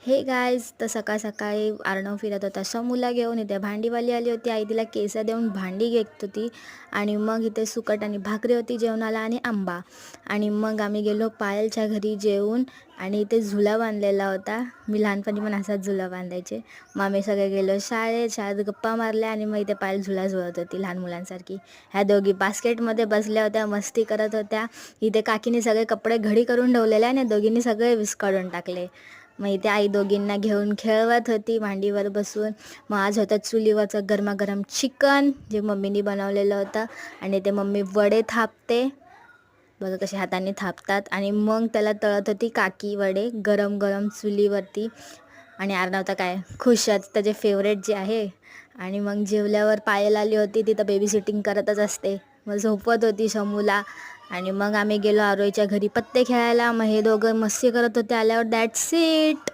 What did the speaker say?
हे गाईज, तर सकाळ सकाळी अर्णव फिरत होता समूला घेऊन. इथे भांडीवाली आली होती, आई तिला केस देऊन भांडी घेत होती. आणि मग इथे सुकट आणि भाकरी होती जेवणाला आणि आंबा. आणि मग आम्ही गेलो पायलच्या घरी जेवून. आणि इथे झुला बांधलेला होता. मी लहानपणी पण असाच झुला बांधायचे. मग आम्ही सगळे गेलो शाळेत गप्पा मारल्या आणि मग इथे पायल झुला झुलत होती लहान मुलांसारखी. ह्या दोघी बास्केटमध्ये बसल्या होत्या, मस्ती करत होत्या. इथे काकीने सगळे कपडे घडी करून ठेवलेले आणि दोघींनी सगळे विस्काळून टाकले. मग इथे आई दोघींना घेऊन खेळवत होती मांडीवर बसून. मग आज होतं चुलीवरचं गरमागरम चिकन जे मम्मीनी बनवलेलं होतं. आणि ते मम्मी वडे थापते बघा कसे हाताने थापतात. आणि मग त्याला तळत होती काकी वडे गरम गरम चुलीवरती. आणि अर्णव काय खुशच, त्याचे फेवरेट जे आहे. आणि मग जेवल्यावर पायल आली होती, तिथं बेबी सिटिंग करतच असते. मग झोपवत होती शमूला. आणि मग आम्ही गेलो आरोहीच्या घरी पत्ते खेळायला. मग हे दोघं मस्ती करत होते. आल्यावर दॅट्स इट.